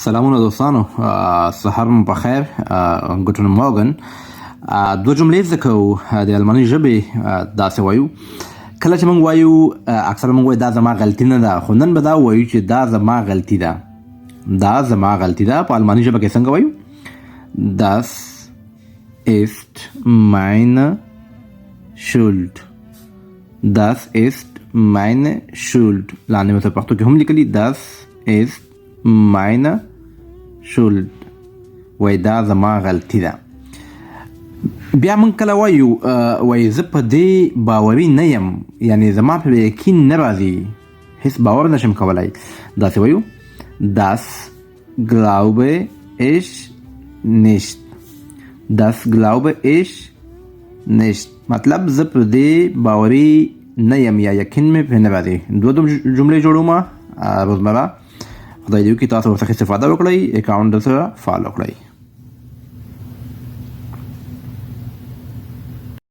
سلامونه دوستانو، سهار مو بخیر. ګوټن مورګن. دوه جملې زده کوو د الماني ژبې. داسې وایو کله چې موږ وایو اکثره موږ وایو دا زما غلطي نه ده، خو نن به دا وایو چې دا زما غلطي ده. دا زما غلطي ده په الماني ژبه کې څنګه وایو؟ Das ist meine Schuld. Das ist meine Schuld. لاندې مې په پښتو کې هم لیکلي Das ist meine Schuld. وای دا زما غلطي ده. بیا موږ کله وایو وای زه په دې باوري نه یم، یعنی زما په یقین نه راځي، هیڅ باور نشم کولی. داسې وایو Das glaube ich nicht. Das glaube ich nicht. مطلب زه په دې باوري نه یم یا یقین مې پرې نه راځي. دوه جملې جوړوم روزمره. خدای دې وکړي تاسو ورڅخه استفاده وکړئ، اکاونټ سره فالو کړئ.